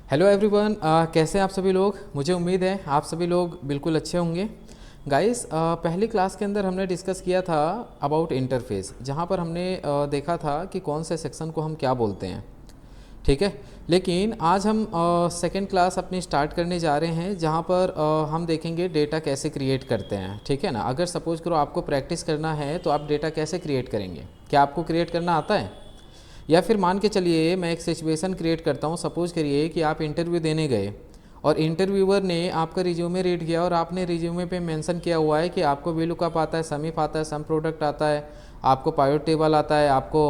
Hello everyone, कैसे हैं आप सभी लोग। मुझे उम्मीद है आप सभी लोग बिल्कुल अच्छे होंगे। गाइस, पहली क्लास के अंदर हमने डिस्कस किया था अबाउट इंटरफेस, जहां पर हमने देखा था कि कौन से सेक्शन को हम क्या बोलते हैं। ठीक है, लेकिन आज हम सेकेंड क्लास अपनी स्टार्ट करने जा रहे हैं, जहां पर हम देखेंगे डेटा कैसे क्रिएट करते हैं। ठीक है ना। अगर सपोज करो आपको प्रैक्टिस करना है तो आप डेटा कैसे क्रिएट करेंगे। क्या आपको क्रिएट करना आता है? या फिर मान के चलिए मैं एक सिचुएशन क्रिएट करता हूँ। सपोज करिए कि आप इंटरव्यू देने गए और इंटरव्यूअर ने आपका रिज्यूमे रीड किया और आपने रिज्यूमे पे मेंशन किया हुआ है कि आपको वीलुकअप आता है, समीप आता है, सम प्रोडक्ट आता है, आपको पाइवट टेबल आता है, आपको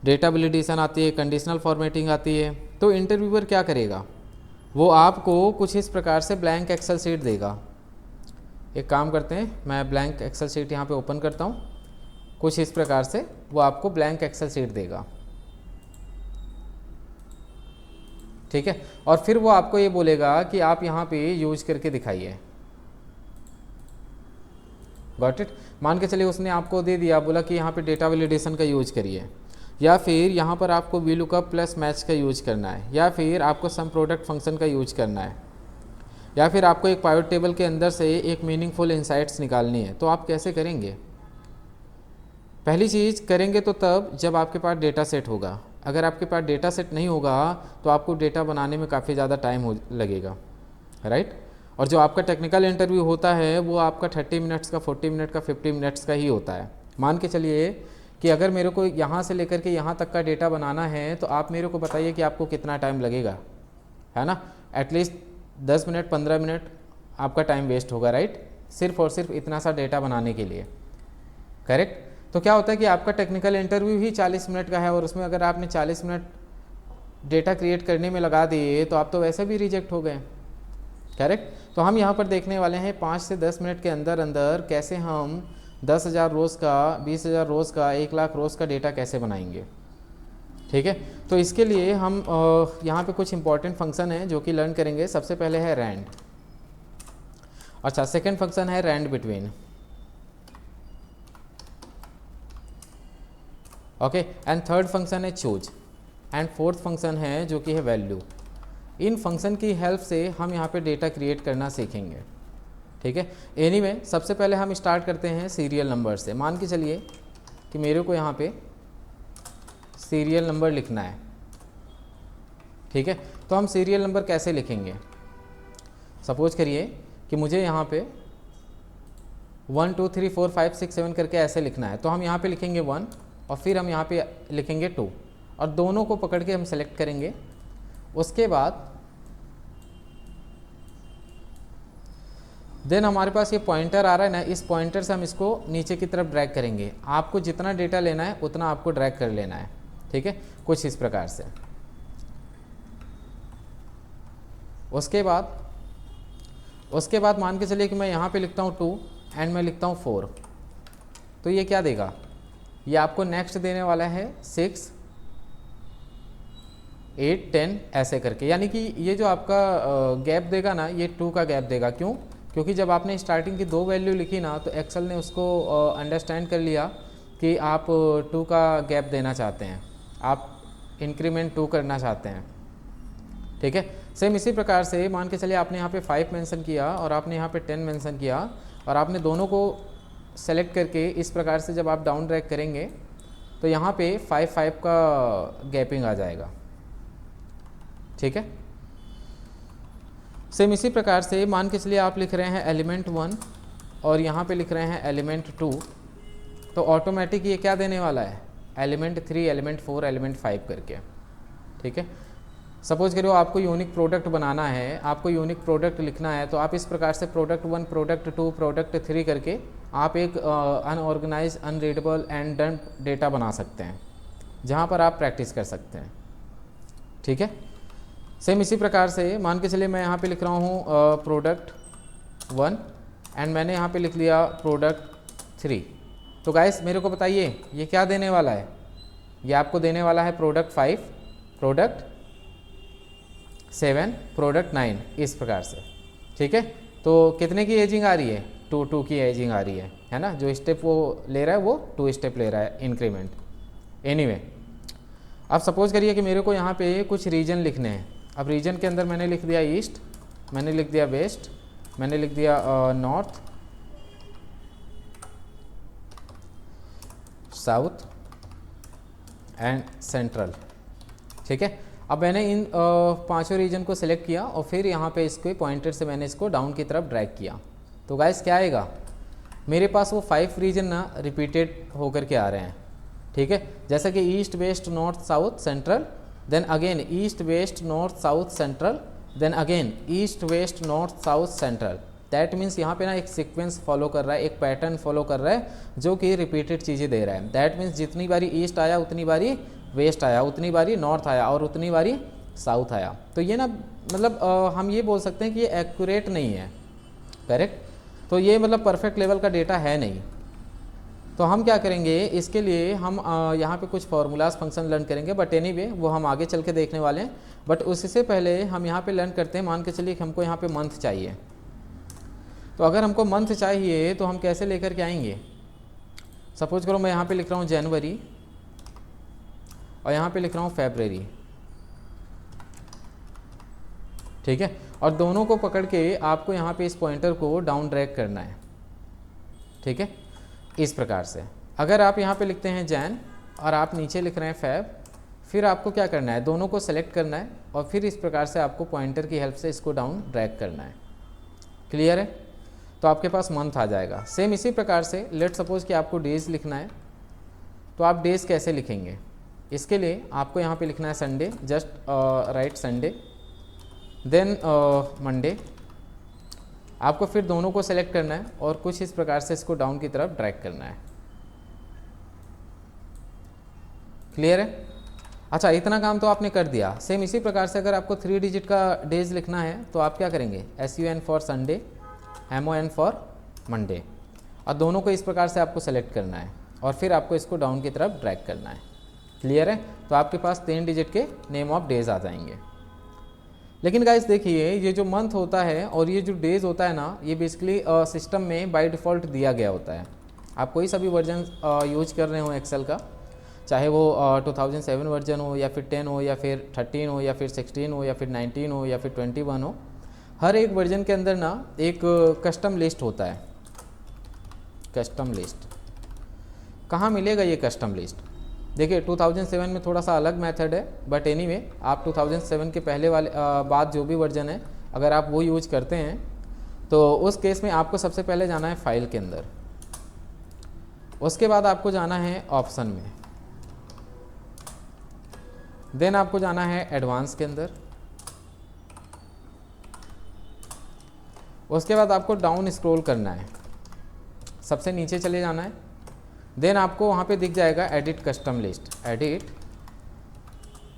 डेटा वैलिडेशन आती है, कंडीशनल फॉर्मेटिंग आती है। तो इंटरव्यूअर क्या करेगा, वो आपको कुछ इस प्रकार से ब्लैंक एक्सेल शीट देगा। एक काम करते हैं, मैं ब्लैंक एक्सेल शीट यहाँ पे ओपन करता हूँ। कुछ इस प्रकार से वो आपको ब्लैंक एक्सेल शीट देगा। ठीक है, और फिर वो आपको ये बोलेगा कि आप यहाँ पे यूज करके दिखाइए। Got it. मान के चलिए उसने आपको दे दिया, बोला कि यहाँ पे डेटा वैलिडेशन का यूज करिए, या फिर यहाँ पर आपको वीलुकअप प्लस मैच का यूज करना है, या फिर आपको सम प्रोडक्ट फंक्शन का यूज करना है, या फिर आपको एक पाइवट टेबल के अंदर से एक मीनिंगफुल इंसाइट्स निकालनी है। तो आप कैसे करेंगे? पहली चीज़ करेंगे तो तब जब आपके पास डेटा सेट होगा। अगर आपके पास डेटा सेट नहीं होगा तो आपको डेटा बनाने में काफ़ी ज़्यादा टाइम लगेगा, राइट। और जो आपका टेक्निकल इंटरव्यू होता है वो आपका 30 मिनट्स का, 40 मिनट का, 50 मिनट्स का ही होता है। मान के चलिए कि अगर मेरे को यहाँ से लेकर के यहाँ तक का डेटा बनाना है तो आप मेरे को बताइए कि आपको कितना टाइम लगेगा, है ना। एटलीस्ट 10 मिनट 15 मिनट आपका टाइम वेस्ट होगा, राइट, सिर्फ और सिर्फ इतना सा डेटा बनाने के लिए। करेक्ट। तो क्या होता है कि आपका टेक्निकल इंटरव्यू ही 40 मिनट का है और उसमें अगर आपने 40 मिनट डेटा क्रिएट करने में लगा दिए तो आप तो वैसे भी रिजेक्ट हो गए। करेक्ट। तो हम यहाँ पर देखने वाले हैं 5 से 10 मिनट के अंदर अंदर कैसे हम 10,000 रोज़ का, 20,000 रोज़ का, 1,00,000 रोज़ का डेटा कैसे बनाएंगे। ठीक है, तो इसके लिए हम यहाँ पे कुछ इंपॉर्टेंट फंक्शन है जो कि लर्न करेंगे। सबसे पहले है रैंड। अच्छा, सेकेंड फंक्शन है rand between. Okay, and third function है चूज, एंड फोर्थ फंक्शन है जो कि है वैल्यू। इन फंक्शन की हेल्प से हम यहाँ पे डेटा क्रिएट करना सीखेंगे। ठीक है, एनीवे सबसे पहले हम स्टार्ट करते हैं सीरियल नंबर से। मान के चलिए कि मेरे को यहाँ पे सीरियल नंबर लिखना है। ठीक है, तो हम सीरियल नंबर कैसे लिखेंगे। सपोज करिए कि मुझे यहाँ पे 1 2 3 4 5 6 7 करके ऐसे लिखना है। तो हम यहाँ पे लिखेंगे 1 और फिर हम यहाँ पे लिखेंगे 2 और दोनों को पकड़ के हम सेलेक्ट करेंगे। उसके बाद देन हमारे पास ये पॉइंटर आ रहा है ना, इस पॉइंटर से हम इसको नीचे की तरफ ड्रैग करेंगे। आपको जितना डेटा लेना है उतना आपको ड्रैग कर लेना है। ठीक है, कुछ इस प्रकार से। उसके बाद मान के चलिए कि मैं यहाँ पे लिखता हूँ 2 एंड मैं लिखता हूँ 4। तो ये क्या देगा, ये आपको नेक्स्ट देने वाला है 6 8 10 ऐसे करके। यानी कि ये जो आपका गैप देगा ना, ये 2 का गैप देगा। क्यों? क्योंकि जब आपने स्टार्टिंग की 2 वैल्यू लिखी ना तो एक्सेल ने उसको अंडरस्टैंड कर लिया कि आप 2 का गैप देना चाहते हैं, आप इंक्रीमेंट 2 करना चाहते हैं। ठीक है, सेम इसी प्रकार से मान के चलिए आपने यहाँ पे 5 मेंशन किया और आपने यहाँ पे 10 मेंशन किया और आपने दोनों को सेलेक्ट करके इस प्रकार से जब आप डाउन ड्रैग करेंगे तो यहाँ पे 5 5 का गैपिंग आ जाएगा। ठीक है, सेम इसी प्रकार से मान के चलिए आप लिख रहे हैं एलिमेंट 1 और यहाँ पे लिख रहे हैं एलिमेंट 2, तो ऑटोमेटिक ये क्या देने वाला है, एलिमेंट 3, एलिमेंट 4, एलिमेंट 5 करके। ठीक है, सपोज करो आपको यूनिक प्रोडक्ट बनाना है, आपको यूनिक प्रोडक्ट लिखना है, तो आप इस प्रकार से प्रोडक्ट 1, प्रोडक्ट 2, प्रोडक्ट 3 करके आप एक unorganize, unreadable and dump data बना सकते हैं जहाँ पर आप प्रैक्टिस कर सकते हैं। ठीक है, सेम इसी प्रकार से मान के चलिए मैं यहाँ पे लिख रहा हूँ प्रोडक्ट 1 एंड मैंने यहाँ पे लिख लिया प्रोडक्ट 3। तो गाइस मेरे को बताइए ये क्या देने वाला है, ये आपको देने वाला है प्रोडक्ट 5, प्रोडक्ट 7, प्रोडक्ट 9, इस प्रकार से। ठीक है, तो कितने की एजिंग आ रही है, 2 की एजिंग आ रही है ना। जो स्टेप वो ले रहा है वो 2 स्टेप ले रहा है इंक्रीमेंट। एनीवे अब सपोज करिए कि मेरे को यहाँ पे कुछ रीजन लिखने हैं। अब रीजन के अंदर मैंने लिख दिया ईस्ट, मैंने लिख दिया वेस्ट, मैंने लिख दिया नॉर्थ, साउथ एंड सेंट्रल। ठीक है, अब मैंने इन पांचों रीजन को सिलेक्ट किया और फिर यहाँ पे इसको पॉइंटर से मैंने इसको डाउन की तरफ ड्रैग किया। तो गाइस क्या आएगा, मेरे पास वो 5 रीजन ना रिपीटेड होकर के आ रहे हैं। ठीक है, जैसा कि east west north south central, then again east west north south central, then again east west north south central. That means यहाँ पे ना एक सीक्वेंस फॉलो कर रहा है, एक पैटर्न फॉलो कर रहा है जो कि रिपीटेड चीज़ें दे रहा है। दैट मीन्स जितनी बारी ईस्ट आया उतनी बारी वेस्ट आया, उतनी बारी नॉर्थ आया और उतनी बारी साउथ आया। तो ये ना मतलब हम ये बोल सकते हैं कि ये एक्यूरेट नहीं है, करेक्ट। तो ये मतलब परफेक्ट लेवल का डेटा है नहीं। तो हम क्या करेंगे, इसके लिए हम यहाँ पे कुछ फार्मूलाज फंक्शन लर्न करेंगे, बट एनीवे वो हम आगे चल के देखने वाले हैं। बट उससे पहले हम यहाँ पे लर्न करते हैं, मान के चलिए कि हमको यहाँ पे मंथ चाहिए। तो अगर हमको मंथ चाहिए तो हम कैसे लेकर के आएंगे। सपोज करो मैं यहाँ पे लिख रहा हूँ जनवरी और यहाँ पे लिख रहा हूँ फरवरी। ठीक है, और दोनों को पकड़ के आपको यहाँ पे इस पॉइंटर को डाउन ड्रैग करना है। ठीक है, इस प्रकार से अगर आप यहाँ पे लिखते हैं जैन और आप नीचे लिख रहे हैं फैब, फिर आपको क्या करना है, दोनों को सेलेक्ट करना है और फिर इस प्रकार से आपको पॉइंटर की हेल्प से इसको डाउन ड्रैग करना है। क्लियर है, तो आपके पास मंथ आ जाएगा। सेम इसी प्रकार से लेट सपोज कि आपको डेज लिखना है, तो आप डेज कैसे लिखेंगे, इसके लिए आपको यहाँ पे लिखना है Sunday, just write Sunday, then Monday. आपको फिर दोनों को सेलेक्ट करना है और कुछ इस प्रकार से इसको डाउन की तरफ ड्रैग करना है। क्लियर है, अच्छा इतना काम तो आपने कर दिया। सेम इसी प्रकार से अगर आपको 3 डिजिट का डेज लिखना है तो आप क्या करेंगे, SUN for Sunday, MON for Monday, और दोनों को इस प्रकार से आपको सेलेक्ट करना है और फिर आपको इसको डाउन की तरफ ड्रैग करना है। क्लियर है, तो आपके पास 3 डिजिट के नेम ऑफ डेज आ जाएंगे। लेकिन गाइस देखिए, ये जो मंथ होता है और ये जो डेज होता है ना, ये बेसिकली सिस्टम में बाय डिफ़ॉल्ट दिया गया होता है। आप कोई सा भी वर्जन यूज कर रहे हो एक्सेल का, चाहे वो 2007 वर्जन हो या फिर 10 हो या फिर 13 हो या फिर 16 हो या फिर 19 हो या फिर 21 हो, हर एक वर्जन के अंदर ना एक कस्टम लिस्ट होता है। कस्टम लिस्ट कहाँ मिलेगा ये कस्टम लिस्ट? देखिए 2007 में थोड़ा सा अलग मेथड है, बट एनीवे आप 2007 के पहले वाले बाद जो भी वर्जन है अगर आप वो यूज करते हैं तो उस केस में आपको सबसे पहले जाना है फाइल के अंदर, उसके बाद आपको जाना है ऑप्शन में, देन आपको जाना है एडवांस के अंदर, उसके बाद आपको डाउन स्क्रॉल करना है, सबसे नीचे चले जाना है, देन आपको वहाँ पे दिख जाएगा edit custom list, edit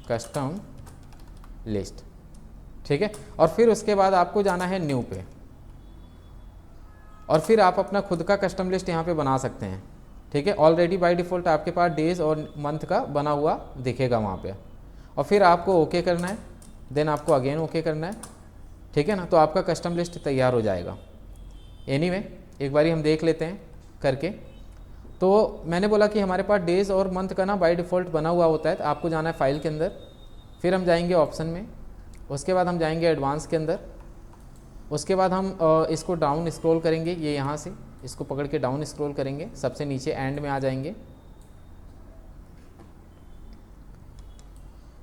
custom list. ठीक है, और फिर उसके बाद आपको जाना है न्यू पे और फिर आप अपना खुद का कस्टम लिस्ट यहाँ पे बना सकते हैं। ठीक है, ऑलरेडी बाय डिफ़ॉल्ट आपके पास डेज और मंथ का बना हुआ दिखेगा वहाँ पे, और फिर आपको ओके करना है, देन आपको अगेन ओके करना है। ठीक है ना, तो आपका कस्टम लिस्ट तैयार हो जाएगा। एनीवे एक बारी हम देख लेते हैं करके। तो मैंने बोला कि हमारे पास डेज और मंथ का ना बाय डिफ़ॉल्ट बना हुआ होता है, तो आपको जाना है फाइल के अंदर, फिर हम जाएंगे ऑप्शन में, उसके बाद हम जाएंगे एडवांस के अंदर, उसके बाद हम इसको डाउन स्क्रॉल करेंगे, ये यहाँ से इसको पकड़ के डाउन स्क्रॉल करेंगे, सबसे नीचे एंड में आ जाएंगे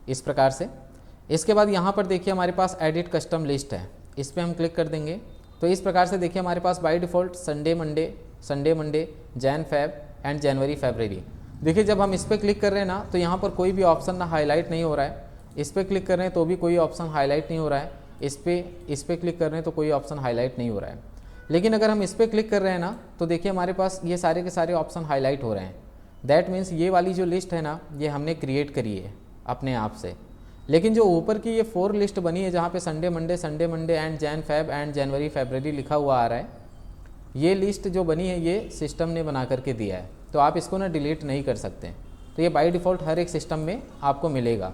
इस प्रकार से। इसके बाद यहाँ पर देखिए हमारे पास एडिट कस्टम लिस्ट है, इस पर हम क्लिक कर देंगे। तो इस प्रकार से देखिए हमारे पास by default Sunday Monday, Jan Feb and जनवरी फरवरी। देखिए जब हम इस पर क्लिक कर रहे हैं ना, तो यहाँ पर कोई भी ऑप्शन ना हाईलाइट नहीं हो रहा है, इस पर क्लिक कर रहे हैं तो भी कोई ऑप्शन हाईलाइट नहीं हो रहा है, इस पर क्लिक कर रहे हैं तो कोई ऑप्शन हाईलाइट नहीं हो रहा है। लेकिन अगर हम इस पर क्लिक कर रहे हैं ना, तो देखिए हमारे पास ये सारे के सारे ऑप्शन हाईलाइट हो रहे हैं। दैट मीन्स ये वाली जो लिस्ट है ना, ये हमने क्रिएट करी है अपने आप से। लेकिन जो ऊपर की ये 4 लिस्ट बनी है जहाँ पे Sunday Monday and Jan Feb and जनवरी फरवरी लिखा हुआ आ रहा है, ये लिस्ट जो बनी है ये सिस्टम ने बना करके दिया है, तो आप इसको ना डिलीट नहीं कर सकते। तो ये बाय डिफ़ॉल्ट हर एक सिस्टम में आपको मिलेगा।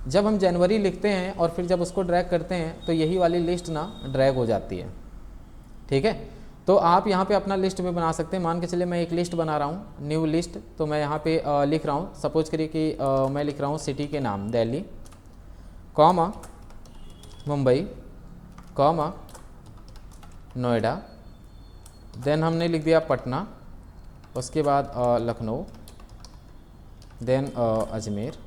जब हम जनवरी लिखते हैं और फिर जब उसको ड्रैग करते हैं तो यही वाली लिस्ट ना ड्रैग हो जाती है। ठीक है, तो आप यहाँ पे अपना लिस्ट में बना सकते हैं। मान के चलिए मैं एक लिस्ट बना रहा हूँ, न्यू लिस्ट, तो मैं यहाँ पे लिख रहा हूँ, सपोज करिए कि मैं लिख रहा हूँ सिटी के नाम Delhi, comma Mumbai comma Noida, then हमने लिख दिया पटना, उसके बाद लखनऊ, देन अजमेर,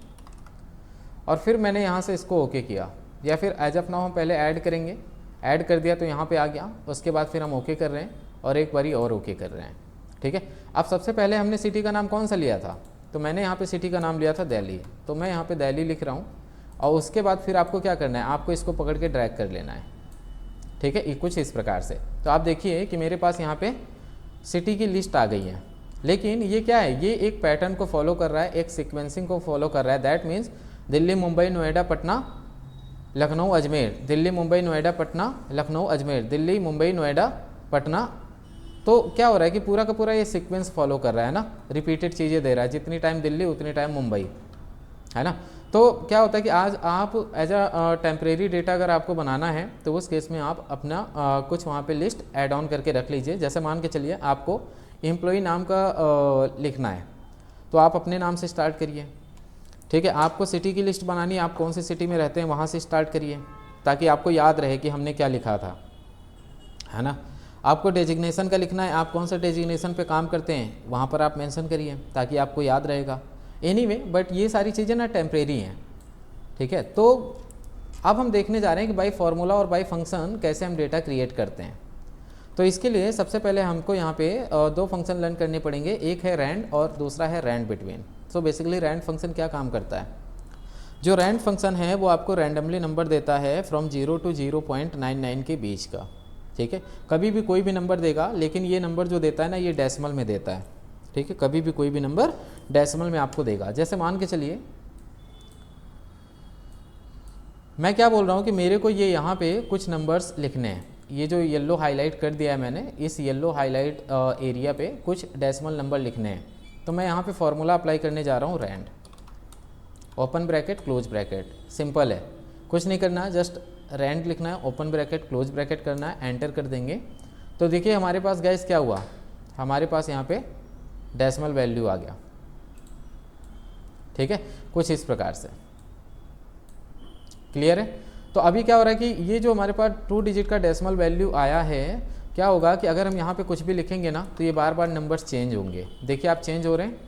और फिर मैंने यहाँ से इसको ओके किया, या फिर एज ऑफ नाउ हम पहले ऐड करेंगे, ऐड कर दिया तो यहाँ पे आ गया, उसके बाद फिर हम ओके कर रहे हैं और एक बारी और ओके कर रहे हैं। ठीक है, अब सबसे पहले हमने सिटी का नाम कौन सा लिया था, तो मैंने यहाँ पे सिटी का नाम लिया था दिल्ली, तो मैं यहाँ पे दिल्ली लिख रहा हूँ, और उसके बाद फिर आपको क्या करना है, आपको इसको पकड़ के ड्रैग कर लेना है। ठीक है, कुछ इस प्रकार से। तो आप देखिए कि मेरे पास यहाँ पे सिटी की लिस्ट आ गई है, लेकिन ये क्या है, ये एक पैटर्न को फॉलो कर रहा है, एक सीक्वेंसिंग को फॉलो कर रहा है। That means Delhi Mumbai Noida Patna Lucknow Ajmer, Delhi Mumbai Noida Patna Lucknow Ajmer, Delhi Mumbai Noida Patna. तो क्या हो रहा है कि पूरा का पूरा ये सीक्वेंस फॉलो कर रहा है ना, रिपीटेड चीज़ें दे रहा है, जितनी टाइम दिल्ली उतनी टाइम मुंबई, है ना। तो क्या होता है कि आज आप एज अ टेम्परेरी डेटा अगर आपको बनाना है तो उस केस में आप अपना कुछ वहाँ पे लिस्ट ऐड ऑन करके रख लीजिए। जैसे मान के चलिए आपको एम्प्लॉई नाम का लिखना है, तो आप अपने नाम से स्टार्ट करिए। ठीक है, आपको सिटी की लिस्ट बनानी है, आप कौन सी सिटी में रहते हैं वहाँ से स्टार्ट करिए, ताकि आपको याद रहे कि हमने क्या लिखा था, है ना। आपको डेजिग्नेशन का लिखना है, आप कौन सा डेजिग्नेशन पे काम करते हैं वहाँ पर आप मेंशन करिए, ताकि आपको याद रहेगा। एनीवे बट ये सारी चीज़ें ना टेम्परेरी हैं। ठीक है, तो अब हम देखने जा रहे हैं कि बाई फार्मूला और बाई फंक्शन कैसे हम डेटा क्रिएट करते हैं। तो इसके लिए सबसे पहले हमको यहाँ पे दो फंक्शन लर्न करने पड़ेंगे, एक है रैंड और दूसरा है rand between. So basically rand function क्या काम करता है, जो रैंड फंक्शन है वो आपको रैंडमली नंबर देता है फ्रॉम 0 to 0.99 के बीच का। ठीक है, कभी भी कोई भी नंबर देगा, लेकिन ये नंबर जो देता है ना ये डेसिमल में देता है। ठीक है, कभी भी कोई भी नंबर डेसिमल में आपको देगा। जैसे मान के चलिए मैं क्या बोल रहा हूँ कि मेरे को ये यहाँ पे कुछ नंबर्स लिखने हैं, ये जो येलो हाईलाइट कर दिया है मैंने, इस येलो हाईलाइट एरिया पे कुछ डेसिमल नंबर लिखने हैं। तो मैं यहाँ पे फॉर्मूला अप्लाई करने जा रहा हूँ, rand open bracket close bracket, simple है, कुछ नहीं करना, जस्ट रैंड लिखना है, ओपन ब्रैकेट क्लोज ब्रैकेट करना है, एंटर कर देंगे। तो देखिए हमारे पास गाइस क्या हुआ, हमारे पास यहाँ पे डेसिमल वैल्यू आ गया। ठीक है, कुछ इस प्रकार से, क्लियर है। तो अभी क्या हो रहा है कि ये जो हमारे पास 2 डिजिट का डेसिमल वैल्यू आया है, क्या होगा कि अगर हम यहाँ पे कुछ भी लिखेंगे ना तो ये बार बार नंबर्स चेंज होंगे। देखिए आप चेंज हो रहे हैं,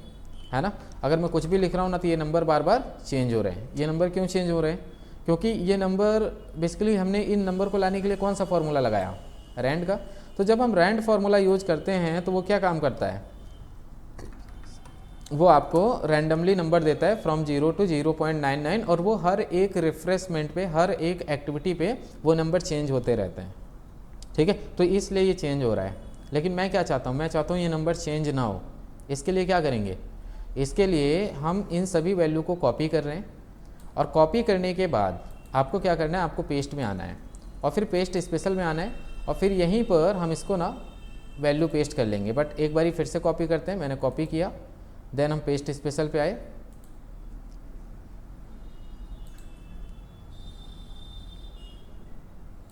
है ना। अगर मैं कुछ भी लिख रहा हूँ ना तो ये नंबर बार बार चेंज हो रहे हैं। ये नंबर क्यों चेंज हो रहे हैं, क्योंकि ये नंबर बेसिकली हमने इन नंबर को लाने के लिए कौन सा फॉर्मूला लगाया, रैंड का। तो जब हम रैंड फार्मूला यूज करते हैं तो वो क्या काम करता है, वो आपको रैंडमली नंबर देता है फ्रॉम 0 to 0.99, और वो हर एक रिफ्रेशमेंट पे, हर एक एक्टिविटी पे वो नंबर चेंज होते रहते हैं। ठीक है, तो इसलिए ये चेंज हो रहा है। लेकिन मैं क्या चाहता हूँ, मैं चाहता हूँ ये नंबर चेंज ना हो। इसके लिए क्या करेंगे, इसके लिए हम इन सभी वैल्यू को कॉपी कर रहे हैं, और कॉपी करने के बाद आपको क्या करना है, आपको पेस्ट में आना है, और फिर पेस्ट स्पेशल में आना है, और फिर यहीं पर हम इसको ना वैल्यू पेस्ट कर लेंगे। बट एक बारी फिर से कॉपी करते हैं, मैंने कॉपी किया, देन हम पेस्ट स्पेशल पे आए,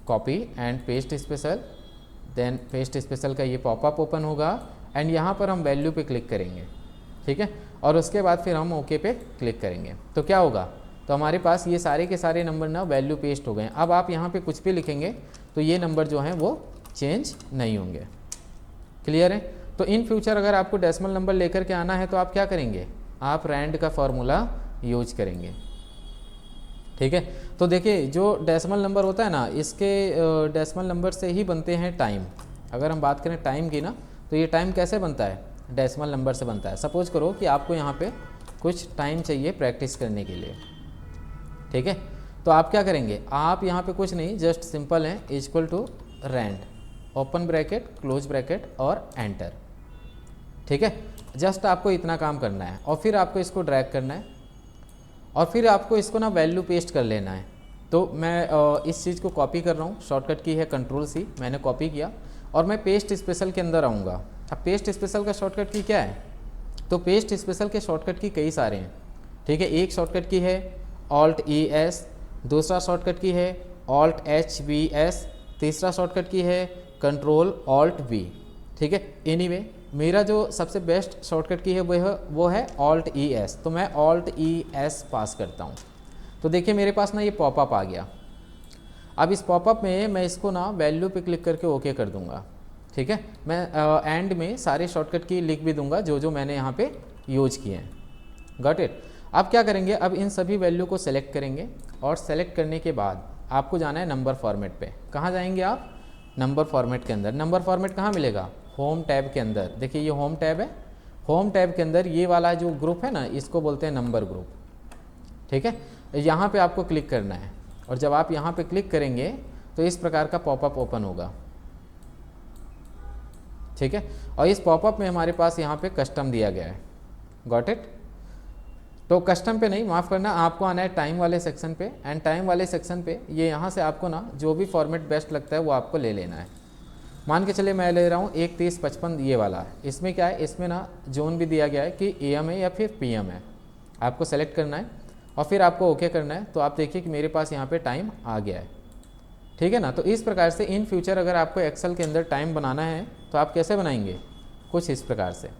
copy and paste special, then paste special का ये पॉपअप ओपन होगा, एंड यहाँ पर हम वैल्यू पे क्लिक करेंगे। ठीक है, और उसके बाद फिर हम ओके पे क्लिक करेंगे। तो क्या होगा, तो हमारे पास ये सारे के सारे नंबर ना वैल्यू पेस्ट हो गए। अब आप यहाँ पे कुछ भी लिखेंगे तो ये नंबर जो हैं वो चेंज नहीं होंगे। क्लियर है। तो इन फ्यूचर अगर आपको डेसिमल नंबर लेकर के आना है तो आप क्या करेंगे, आप रैंड का फॉर्मूला यूज करेंगे। ठीक है, तो देखिए जो डेसिमल नंबर होता है ना, इसके डेसिमल नंबर से ही बनते हैं टाइम। अगर हम बात करें टाइम की ना, तो ये टाइम कैसे बनता है, डेसिमल नंबर से बनता है। सपोज करो कि आपको यहाँ पे कुछ टाइम चाहिए प्रैक्टिस करने के लिए। ठीक है, तो आप क्या करेंगे, आप यहाँ पे कुछ नहीं, जस्ट सिंपल है, equal to rand open bracket close bracket और एंटर। ठीक है, जस्ट आपको इतना काम करना है, और फिर आपको इसको ड्रैग करना है, और फिर आपको इसको ना वैल्यू पेस्ट कर लेना है। तो मैं इस चीज़ को कॉपी कर रहा हूँ, शॉर्टकट की है Ctrl+C, मैंने कॉपी किया, और मैं पेस्ट स्पेशल के अंदर आऊँगा। अब पेस्ट स्पेशल का शॉर्टकट की क्या है, तो पेस्ट स्पेशल के शॉर्टकट की कई सारे हैं। ठीक है, एक शॉर्टकट की है Alt+ES, दूसरा शॉर्टकट की है Alt+HVS, तीसरा शॉर्टकट की है Ctrl+Alt+V। ठीक है, एनीवे मेरा जो सबसे बेस्ट शॉर्टकट की है वो है Alt+ES, तो मैं Alt+ES पास करता हूँ। तो देखिए मेरे पास ना ये पॉपअप आ गया। अब इस पॉपअप में मैं इसको ना वैल्यू पे क्लिक करके ओके कर दूंगा, ठीक है। मैं एंड में सारे शॉर्टकट की लिख भी दूंगा जो जो मैंने यहाँ पे यूज किए हैं। Got it. अब क्या करेंगे, अब इन सभी वैल्यू को सेलेक्ट करेंगे और सेलेक्ट करने के बाद आपको जाना है नंबर फॉर्मेट पे। कहाँ जाएंगे आप, नंबर फॉर्मेट के अंदर। नंबर फॉर्मेट कहाँ मिलेगा, होम टैब के अंदर। देखिए ये होम टैब है, होम टैब के अंदर ये वाला जो ग्रुप है ना, इसको बोलते हैं नंबर ग्रुप, ठीक है। यहाँ पे आपको क्लिक करना है और जब आप यहाँ पे क्लिक करेंगे तो इस प्रकार का पॉपअप ओपन होगा, ठीक है। और इस पॉपअप में हमारे पास यहाँ पे कस्टम दिया गया है। Got it. तो कस्टम पे नहीं, माफ़ करना, आपको आना है टाइम वाले सेक्शन पे। एंड टाइम वाले सेक्शन पे ये यहाँ से आपको ना जो भी फॉर्मेट बेस्ट लगता है वो आपको ले लेना है। मान के चलिए मैं ले रहा हूँ 1:30:55 ये वाला है। इसमें क्या है, इसमें ना जोन भी दिया गया है कि AM है या फिर PM है। आपको सेलेक्ट करना है और फिर आपको ओके करना है। तो आप देखिए कि मेरे पास यहाँ पे टाइम आ गया है, ठीक है ना। तो इस प्रकार से इन फ्यूचर अगर आपको एक्सेल के अंदर टाइम बनाना है तो आप कैसे बनाएंगे, कुछ इस प्रकार से।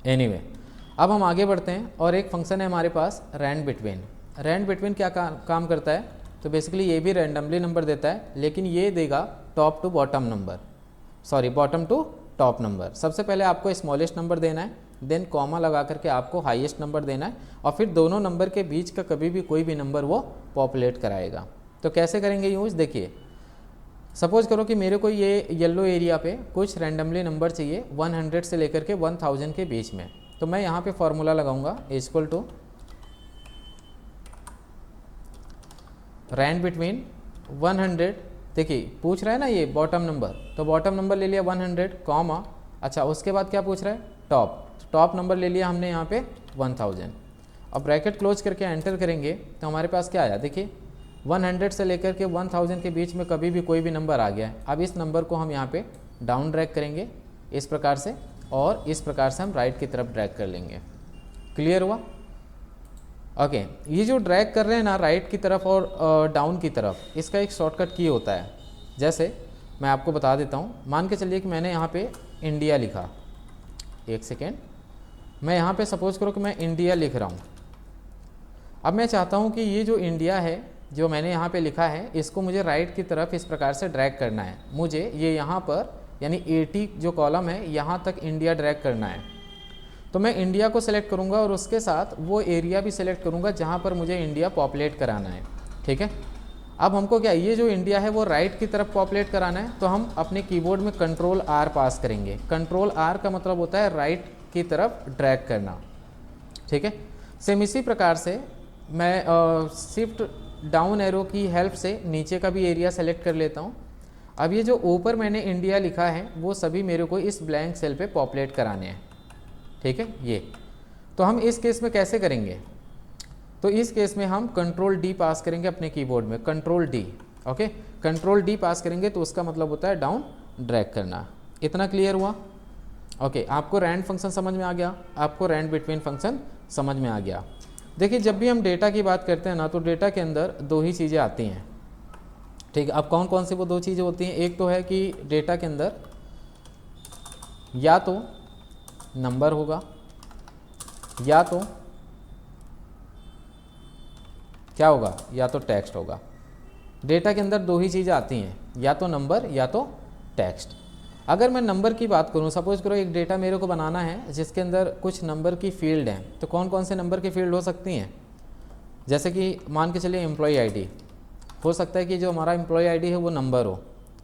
एनीवे, अब हम आगे बढ़ते हैं और एक फंक्शन है हमारे पास रैंड बिटवीन। रैंड बिटवीन क्या काम करता है, तो बेसिकली ये भी रैंडमली नंबर देता है, लेकिन ये देगा top to bottom number, sorry bottom to top number. सबसे पहले आपको स्मॉलेस्ट नंबर देना है, देन कॉमा लगा करके आपको हाईएस्ट नंबर देना है और फिर दोनों नंबर के बीच का कभी भी कोई भी नंबर वो पॉपुलेट कराएगा। तो कैसे करेंगे यूज़, देखिए सपोज करो कि मेरे को ये येलो एरिया पे कुछ रैंडमली नंबर चाहिए 100 से लेकर के 1000 के बीच में। तो मैं यहाँ पे फॉर्मूला लगाऊंगा इक्वल टू रैंड बिटवीन 100। देखिए पूछ रहा है ना ये बॉटम नंबर, तो बॉटम नंबर ले लिया 100 कॉमा, अच्छा उसके बाद क्या पूछ रहा है, टॉप नंबर ले लिया हमने यहाँ पे 1000। अब ब्रैकेट क्लोज करके एंटर करेंगे तो हमारे पास क्या आया, देखिए 100 से लेकर के 1000 के बीच में कभी भी कोई भी नंबर आ गया है। अब इस नंबर को हम यहाँ पे डाउन ड्रैग करेंगे इस प्रकार से और इस प्रकार से हम राइट की तरफ ड्रैग कर लेंगे। क्लियर हुआ। ओके, ये जो ड्रैग कर रहे हैं ना राइट की तरफ और डाउन की तरफ, इसका एक शॉर्टकट की होता है। जैसे मैं आपको बता देता हूँ, मान के चलिए कि मैंने यहाँ पे इंडिया लिखा, एक सेकेंड, मैं यहाँ पे सपोज करो कि मैं इंडिया लिख रहा हूँ। अब मैं चाहता हूँ कि ये जो इंडिया है जो मैंने यहाँ पे लिखा है इसको मुझे राइट की तरफ इस प्रकार से ड्रैग करना है। मुझे ये यहाँ पर यानी 80 जो कॉलम है यहाँ तक इंडिया ड्रैग करना है। तो मैं इंडिया को सिलेक्ट करूँगा और उसके साथ वो एरिया भी सिलेक्ट करूँगा जहाँ पर मुझे इंडिया पॉपुलेट कराना है, ठीक है। अब हमको क्या, ये जो इंडिया है वो राइट की तरफ पॉपुलेट कराना है, तो हम अपने कीबोर्ड में Ctrl+R पास करेंगे। Ctrl+R का मतलब होता है राइट की तरफ ड्रैग करना, ठीक है। सेम इसी प्रकार से मैं शिफ्ट डाउन एरो की हेल्प से नीचे का भी एरिया सेलेक्ट कर लेता हूँ। अब ये जो ऊपर मैंने इंडिया लिखा है वो सभी मेरे को इस ब्लैंक सेल पे पॉपुलेट कराने हैं, ठीक है। ये तो हम इस केस में कैसे करेंगे, तो इस केस में हम Ctrl+D पास करेंगे अपने कीबोर्ड में, Ctrl+D, ओके। Ctrl+D पास करेंगे तो उसका मतलब होता है डाउन ड्रैग करना। इतना क्लियर हुआ। ओके, आपको रैंड फंक्शन समझ में आ गया, आपको रैंड बिटवीन फंक्शन समझ में आ गया। देखिए जब भी हम डेटा की बात करते हैं ना तो डेटा के अंदर दो ही चीज़ें आती हैं, ठीक है। अब कौन कौन सी वो दो चीज़ें होती हैं, एक तो है कि डेटा के अंदर या तो नंबर होगा या तो क्या होगा, या तो टेक्स्ट होगा। डेटा के अंदर दो ही चीज़ें आती हैं, या तो नंबर या तो टेक्स्ट। अगर मैं नंबर की बात करूं, सपोज करो एक डेटा मेरे को बनाना है जिसके अंदर कुछ नंबर की फील्ड हैं, तो कौन कौन से नंबर की फील्ड हो सकती हैं, जैसे कि मान के चलिए एम्प्लॉय आईडी, हो सकता है कि जो हमारा एम्प्लॉय आईडी है वो नंबर हो।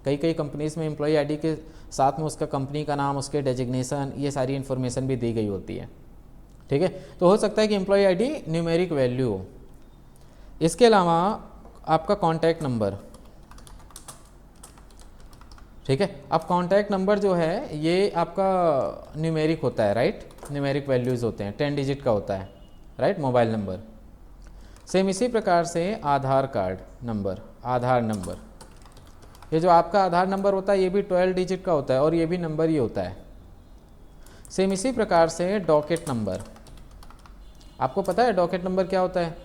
कई कंपनीज़ में एम्प्लॉय आईडी के साथ में उसका कंपनी का नाम, उसके डेजिग्नेशन, ये सारी इन्फॉर्मेशन भी दी गई होती है, ठीक है। तो हो सकता है कि एम्प्लॉय आईडी न्यूमेरिक वैल्यू हो। इसके अलावा आपका कॉन्टैक्ट नंबर, ठीक है। अब कॉन्टैक्ट नंबर जो है ये आपका न्यूमेरिक होता है, राइट, न्यूमेरिक वैल्यूज़ होते हैं, 10 डिजिट का होता है, राइट, मोबाइल नंबर। सेम इसी प्रकार से आधार कार्ड नंबर, आधार नंबर, ये जो आपका आधार नंबर होता है ये भी 12 डिजिट का होता है और ये भी नंबर ही होता है। सेम इसी प्रकार से डॉकेट नंबर, आपको पता है डॉकेट नंबर क्या होता है,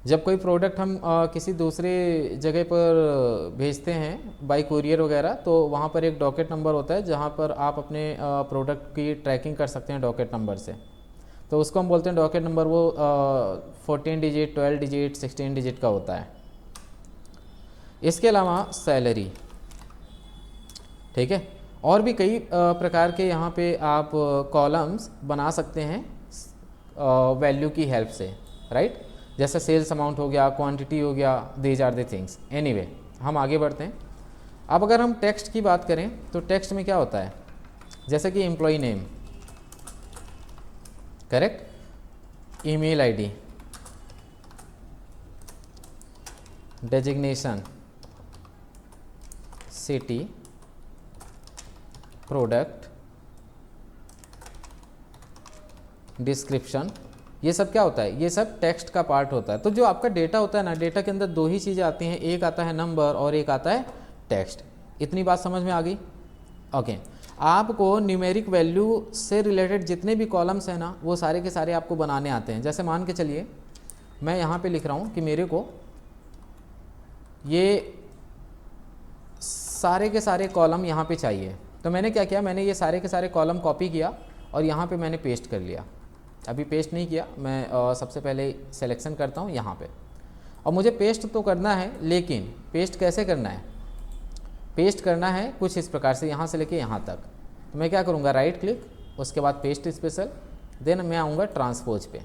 जब कोई प्रोडक्ट हम किसी दूसरे जगह पर भेजते हैं बाय कुरियर वगैरह, तो वहाँ पर एक डॉकेट नंबर होता है जहाँ पर आप अपने प्रोडक्ट की ट्रैकिंग कर सकते हैं डॉकेट नंबर से। तो उसको हम बोलते हैं डॉकेट नंबर। वो 14 डिजिट, 12 डिजिट, 16 डिजिट का होता है। इसके अलावा सैलरी, ठीक है। और भी कई प्रकार के यहाँ पे आप कॉलम्स बना सकते हैं वैल्यू की हेल्प से, राइट। जैसे सेल्स अमाउंट हो गया, क्वांटिटी हो गया, these are the things. Anyway हम आगे बढ़ते हैं। अब अगर हम टेक्स्ट की बात करें तो टेक्स्ट में क्या होता है, जैसे कि employee name, correct, email ID, designation, city, product, description, ये सब क्या होता है, ये सब टेक्स्ट का पार्ट होता है। तो जो आपका डेटा होता है ना, डेटा के अंदर दो ही चीज़ें आती हैं, एक आता है नंबर और एक आता है टेक्स्ट। इतनी बात समझ में आ गई? ओके। आपको न्यूमेरिक वैल्यू से रिलेटेड जितने भी कॉलम्स हैं ना, वो सारे के सारे आपको बनाने आते हैं। जैसे मान के चलिए मैं यहाँ पे लिख रहा हूँ कि मेरे को ये सारे के सारे कॉलम यहाँ पे चाहिए, तो मैंने क्या किया, मैंने ये सारे के सारे कॉलम कॉपी किया और यहाँ पे मैंने पेस्ट कर लिया। अभी पेस्ट नहीं किया, मैं सबसे पहले सिलेक्शन करता हूँ यहाँ पे, और मुझे पेस्ट तो करना है, लेकिन पेस्ट कैसे करना है, पेस्ट करना है कुछ इस प्रकार से, यहाँ से लेके यहाँ तक। तो मैं क्या करूँगा, राइट क्लिक, उसके बाद पेस्ट स्पेशल, देन मैं आऊँगा ट्रांसपोज पे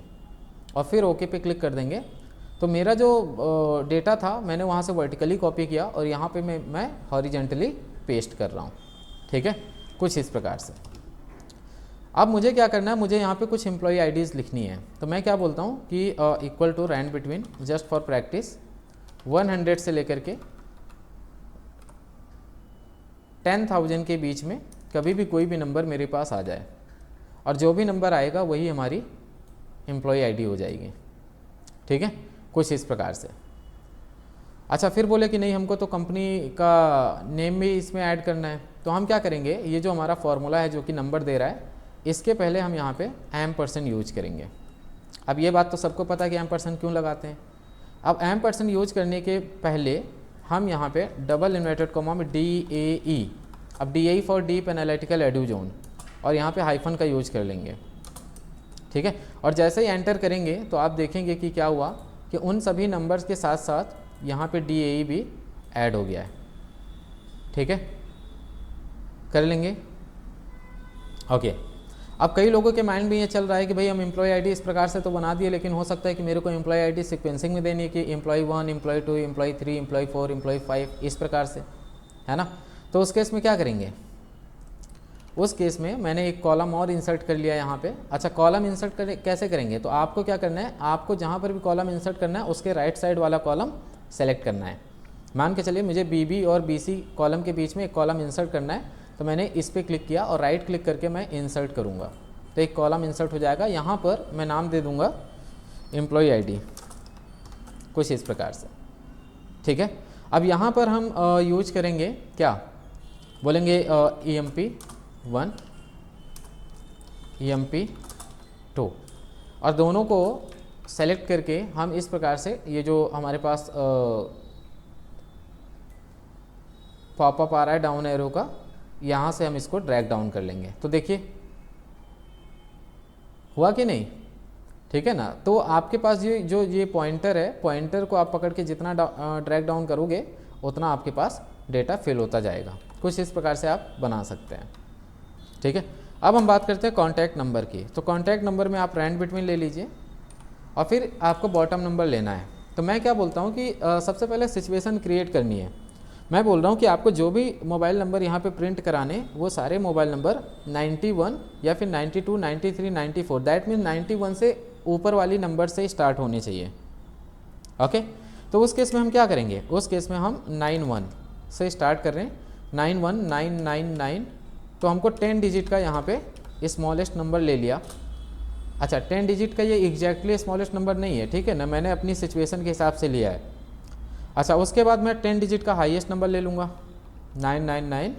और फिर ओके पे क्लिक कर देंगे। तो मेरा जो डेटा था मैंने वहाँ से वर्टिकली कॉपी किया और यहाँ पे मैं हॉरिजेंटली पेस्ट कर रहा हूँ, ठीक है, कुछ इस प्रकार से। अब मुझे क्या करना है, मुझे यहाँ पे कुछ एम्प्लॉई आईडीज़ लिखनी है। तो मैं क्या बोलता हूँ कि equal to rand between, just for practice, 100 से लेकर के 10,000 के बीच में कभी भी कोई भी नंबर मेरे पास आ जाए, और जो भी नंबर आएगा वही हमारी एम्प्लॉई आईडी हो जाएगी, ठीक है, कुछ इस प्रकार से। अच्छा, फिर बोले कि नहीं हमको तो कंपनी का नेम भी इसमें ऐड करना है। तो हम क्या करेंगे, ये जो हमारा फॉर्मूला है जो कि नंबर दे रहा है, इसके पहले हम यहाँ पे %, यूज करेंगे। अब ये बात तो सबको पता है कि %, क्यों लगाते हैं। अब %, यूज करने के पहले हम यहाँ पे डबल इन्वर्टेड कॉमा में DAE, अब DAE for deep analytical edu zone, और यहाँ पे हाइफन का यूज कर लेंगे, ठीक है। और जैसे ही एंटर करेंगे तो आप देखेंगे कि क्या हुआ कि उन सभी नंबर्स के साथ साथ यहाँ पे DAE भी ऐड हो गया है, ठीक है, कर लेंगे। ओके। अब कई लोगों के माइंड में ये चल रहा है कि भाई हम एम्प्लॉय आईडी इस प्रकार से तो बना दिए, लेकिन हो सकता है कि मेरे को एम्प्लॉय आईडी सीक्वेंसिंग में देनी है कि employee 1, employee 2, employee 3, employee 4, employee 5, इस प्रकार से, है ना। तो उस केस में क्या करेंगे, उस केस में मैंने एक कॉलम और इंसर्ट कर लिया यहाँ पे। अच्छा, कॉलम इंसर्ट कैसे करेंगे, तो आपको क्या करना है, आपको जहाँ पर भी कॉलम इंसर्ट करना है उसके राइट साइड वाला कॉलम सेलेक्ट करना है। मान के चलिए मुझे BB और BC कॉलम के बीच में एक कॉलम इंसर्ट करना है, तो मैंने इस पर क्लिक किया और राइट क्लिक करके मैं इंसर्ट करूँगा, तो एक कॉलम इंसर्ट हो जाएगा। यहाँ पर मैं नाम दे दूँगा एम्प्लॉय आईडी, कुछ इस प्रकार से, ठीक है। अब यहाँ पर हम यूज करेंगे क्या, बोलेंगे EMP1, EMP2, और दोनों को सेलेक्ट करके हम इस प्रकार से, ये जो हमारे पास पॉपअप आ रहा है डाउन एरो का, यहाँ से हम इसको ड्रैग डाउन कर लेंगे। तो देखिए हुआ कि नहीं, ठीक है ना। तो आपके पास ये पॉइंटर है, पॉइंटर को आप पकड़ के जितना ड्रैग डाउन करोगे उतना आपके पास डेटा फिल होता जाएगा। कुछ इस प्रकार से आप बना सकते हैं, ठीक है। अब हम बात करते हैं कॉन्टैक्ट नंबर की। तो कॉन्टैक्ट नंबर में आप रैंड बिटवीन ले लीजिए और फिर आपको बॉटम नंबर लेना है। तो मैं क्या बोलता हूँ कि सबसे पहले सिचुएशन क्रिएट करनी है। मैं बोल रहा हूँ कि आपको जो भी मोबाइल नंबर यहाँ पे प्रिंट कराने, वो सारे मोबाइल नंबर 91 या फिर 92, 93, 94, दैट मीन 91 से ऊपर वाली नंबर से स्टार्ट होने चाहिए, ओके। तो उस केस में हम क्या करेंगे, उस केस में हम 91 से स्टार्ट कर रहे हैं, 91999, तो हमको 10 डिजिट का यहाँ पे स्मॉलेस्ट नंबर ले लिया। अच्छा, 10 डिजिट का ये एग्जैक्टली स्मॉलेस्ट नंबर नहीं है, ठीक है ना, मैंने अपनी सिचुएशन के हिसाब से लिया है। अच्छा, उसके बाद मैं 10 डिजिट का हाईएस्ट नंबर ले लूँगा 999,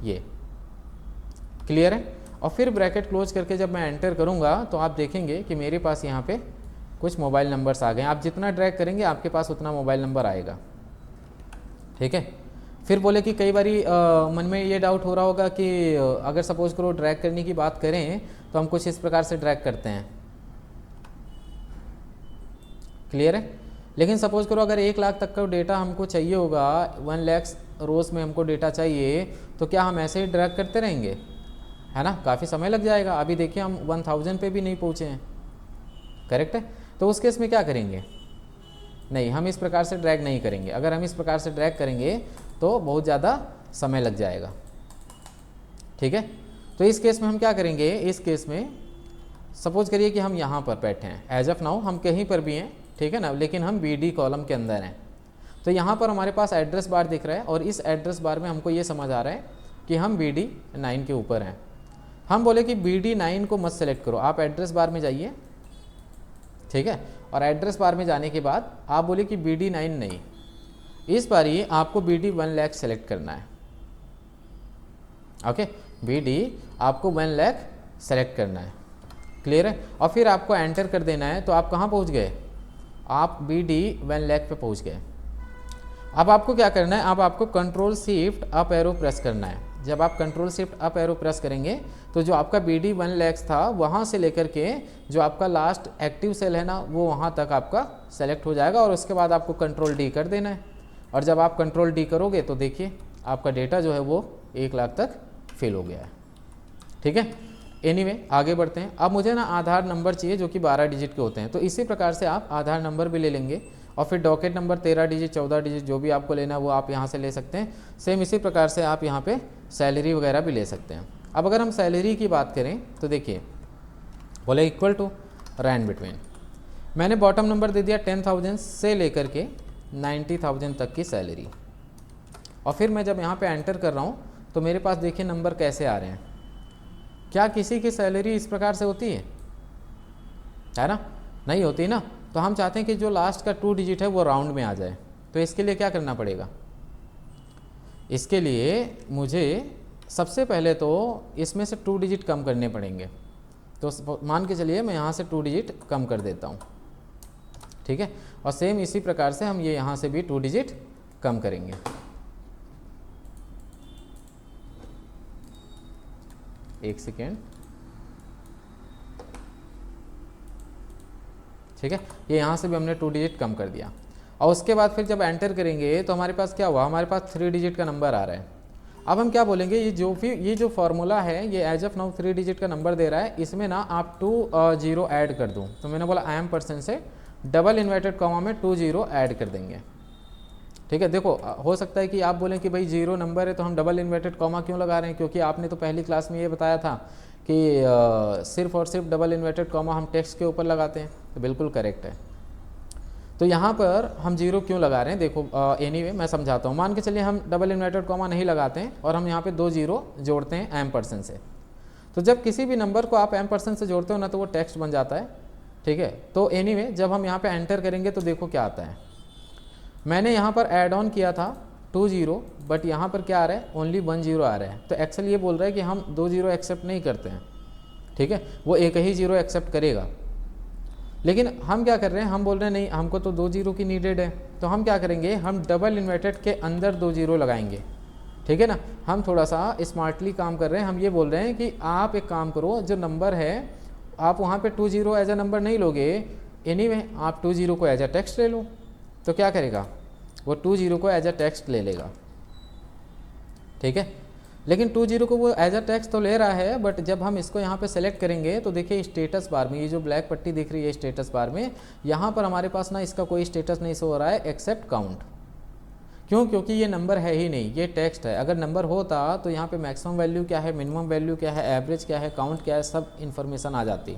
ये क्लियर है। और फिर ब्रैकेट क्लोज करके जब मैं एंटर करूँगा तो आप देखेंगे कि मेरे पास यहाँ पे कुछ मोबाइल नंबर्स आ गए। आप जितना ड्रैग करेंगे आपके पास उतना मोबाइल नंबर आएगा, ठीक है। फिर बोले कि कई बारी मन में ये डाउट हो रहा होगा कि अगर सपोज करो ड्रैग करने की बात करें तो हम कुछ इस प्रकार से ड्रैग करते हैं, क्लियर है। लेकिन सपोज करो अगर 1 लाख तक का डेटा हमको चाहिए होगा, 1 लाख रोज़ में हमको डेटा चाहिए, तो क्या हम ऐसे ही ड्रैग करते रहेंगे, है ना, काफ़ी समय लग जाएगा। अभी देखिए हम 1000 पे भी नहीं पहुँचे हैं, करेक्ट है। तो उस केस में क्या करेंगे, नहीं, हम इस प्रकार से ड्रैग नहीं करेंगे। अगर हम इस प्रकार से ड्रैग करेंगे तो बहुत ज़्यादा समय लग जाएगा, ठीक है। तो इस केस में हम क्या करेंगे, इस केस में सपोज करिए कि हम यहाँ पर बैठे हैं, एज ऑफ नाउ हम कहीं पर भी हैं, ठीक है ना, लेकिन हम BD कॉलम के अंदर हैं। तो यहाँ पर हमारे पास एड्रेस बार दिख रहा है और इस एड्रेस बार में हमको ये समझ आ रहा है कि हम BD 9 के ऊपर हैं। हम बोले कि BD 9 को मत सेलेक्ट करो, आप एड्रेस बार में जाइए, ठीक है। और एड्रेस बार में जाने के बाद आप बोले कि BD 9 नहीं, इस बार ही आपको BD 1 लाख सेलेक्ट करना है, ओके। BD आपको 1 लाख सेलेक्ट करना है, क्लियर है। और फिर आपको एंटर कर देना है। तो आप कहाँ पहुँच गए, आप BD 1 लाख पे पहुँच गए। अब आपको क्या करना है, अब आपको control shift up arrow press करना है। जब आप control shift up arrow press करेंगे तो जो आपका BD 1 लाख था वहाँ से लेकर के जो आपका लास्ट एक्टिव सेल है ना, वो वहाँ तक आपका सेलेक्ट हो जाएगा। और उसके बाद आपको कंट्रोल D कर देना है। और जब आप कंट्रोल D करोगे तो देखिए आपका डेटा जो है वो 1 लाख तक फिल हो गया है, ठीक है। एनीवे आगे बढ़ते हैं। अब मुझे ना आधार नंबर चाहिए जो कि 12 डिजिट के होते हैं। तो इसी प्रकार से आप आधार नंबर भी ले लेंगे और फिर डॉकेट नंबर 13 डिजिट 14 डिजिट जो भी आपको लेना है वो आप यहाँ से ले सकते हैं। सेम इसी प्रकार से आप यहाँ पे सैलरी वगैरह भी ले सकते हैं। अब अगर हम सैलरी की बात करें तो देखिए बोले इक्वल टू रैंड बिटवीन, मैंने बॉटम नंबर दे दिया 10,000 से लेकर के 90,000 तक की सैलरी। और फिर मैं जब यहाँ पे एंटर कर रहा हूँ तो मेरे पास देखिए नंबर कैसे आ रहे हैं। क्या किसी की सैलरी इस प्रकार से होती है ना, नहीं होती ना। तो हम चाहते हैं कि जो लास्ट का 2 डिजिट है वो राउंड में आ जाए। तो इसके लिए क्या करना पड़ेगा, इसके लिए मुझे सबसे पहले तो इसमें से 2 डिजिट कम करने पड़ेंगे। तो मान के चलिए मैं यहाँ से 2 डिजिट कम कर देता हूँ, ठीक है। और सेम इसी प्रकार से हम ये यहाँ से भी 2 डिजिट कम करेंगे। एक सेकेंड, ठीक है। ये यहाँ से भी हमने 2 डिजिट कम कर दिया। और उसके बाद फिर जब एंटर करेंगे तो हमारे पास क्या हुआ, हमारे पास 3 डिजिट का नंबर आ रहा है। अब हम क्या बोलेंगे, ये जो फॉर्मूला है ये एज ऑफ नाउ 3 डिजिट का नंबर दे रहा है, इसमें ना आप 2 0 ऐड कर दूँ। तो मैंने बोला IM% से डबल इन्वर्टेड कॉमा में 2 0 ऐड कर देंगे, ठीक है। देखो हो सकता है कि आप बोलें कि भाई 0 नंबर है तो हम डबल इन्वर्टेड कॉमा क्यों लगा रहे हैं, क्योंकि आपने तो पहली क्लास में ये बताया था कि सिर्फ और सिर्फ डबल इन्वर्टेड कॉमा हम टेक्स्ट के ऊपर लगाते हैं। तो बिल्कुल करेक्ट है। तो यहाँ पर हम 0 क्यों लगा रहे हैं, देखो एनीवे मैं समझाता हूँ। मान के चलिए हम डबल इन्वर्टेड कॉमा नहीं लगाते हैं और हम यहाँ पे 2 0 जोड़ते हैं IM% से। तो जब किसी भी नंबर को आप IM% से जोड़ते हो ना तो वो टेक्स्ट बन जाता है, ठीक है। तो एनीवे जब हम यहाँ पे एंटर करेंगे तो देखो क्या आता है। मैंने यहाँ पर ऐड ऑन किया था 2 0, बट यहाँ पर क्या आ रहा है, ओनली 1 0 आ रहा है। तो एक्सेल ये बोल रहा है कि हम 2 0 एक्सेप्ट नहीं करते हैं, ठीक है। वो एक ही 0 एक्सेप्ट करेगा। लेकिन हम क्या कर रहे हैं, हम बोल रहे हैं नहीं हमको तो 2 0 की नीडेड है। तो हम क्या करेंगे, हम डबल इन्वर्टेड के अंदर 2 0 लगाएंगे, ठीक है ना। हम थोड़ा सा स्मार्टली काम कर रहे हैं। हम ये बोल रहे हैं कि आप एक काम करो, जो नंबर है आप वहाँ पे 2 0 एज अ नंबर नहीं लोगे, एनीवे आप 2 0 को एज अ टेक्स्ट ले लो। तो क्या करेगा, वो 2 0 को एज अ टेक्स्ट ले लेगा, ठीक है। लेकिन 2 0 को वो एज अ टेक्स्ट तो ले रहा है, बट जब हम इसको यहाँ पे सेलेक्ट करेंगे तो देखिए स्टेटस बार में ये जो ब्लैक पट्टी दिख रही है स्टेटस बार में, यहाँ पर हमारे पास ना इसका कोई स्टेटस नहीं शो हो रहा है एक्सेप्ट काउंट। क्यों, क्योंकि ये नंबर है ही नहीं, ये टेक्स्ट है। अगर नंबर होता तो यहाँ पे मैक्सिमम वैल्यू क्या है, मिनिमम वैल्यू क्या है, एवरेज क्या है, काउंट क्या है, सब इन्फॉर्मेशन आ जाती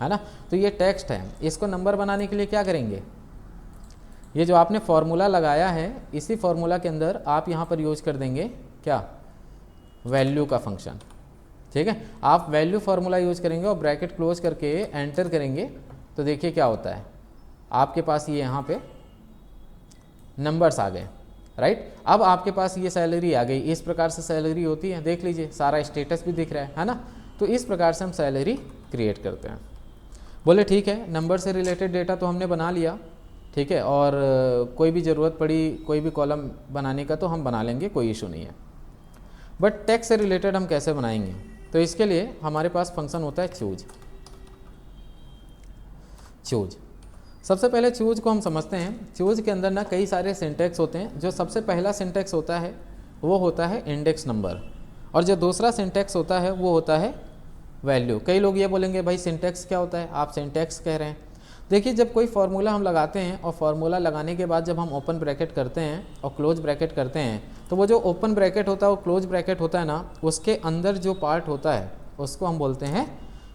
है ना। तो ये टेक्स्ट है, इसको नंबर बनाने के लिए क्या करेंगे, ये जो आपने फॉर्मूला लगाया है इसी फॉर्मूला के अंदर आप यहाँ पर यूज कर देंगे क्या, वैल्यू का फंक्शन, ठीक है। आप वैल्यू फार्मूला यूज करेंगे और ब्रैकेट क्लोज करके एंटर करेंगे तो देखिए क्या होता है, आपके पास ये यहाँ पे नंबर्स आ गए, राइट। अब आपके पास ये सैलरी आ गई। इस प्रकार से सैलरी होती है, देख लीजिए सारा स्टेटस भी दिख रहा है ना। तो इस प्रकार से हम सैलरी क्रिएट करते हैं। बोले ठीक है, नंबर से रिलेटेड डेटा तो हमने बना लिया, ठीक है। और कोई भी ज़रूरत पड़ी कोई भी कॉलम बनाने का तो हम बना लेंगे, कोई इशू नहीं है। बट टेक्स्ट से रिलेटेड हम कैसे बनाएंगे, तो इसके लिए हमारे पास फंक्शन होता है चूज। सबसे पहले चूज को हम समझते हैं। चूज के अंदर ना कई सारे सिंटेक्स होते हैं। जो सबसे पहला सिंटेक्स होता है वो होता है इंडेक्स नंबर, और जो दूसरा सिंटेक्स होता है वो होता है वैल्यू। कई लोग ये बोलेंगे भाई सिंटेक्स क्या होता है, आप सिंटेक्स कह रहे हैं। देखिए, जब कोई फार्मूला हम लगाते हैं और फार्मूला लगाने के बाद जब हम ओपन ब्रैकेट करते हैं और क्लोज ब्रैकेट करते हैं, तो वो जो ओपन ब्रैकेट होता है और क्लोज ब्रैकेट होता है ना, उसके अंदर जो पार्ट होता है उसको हम बोलते हैं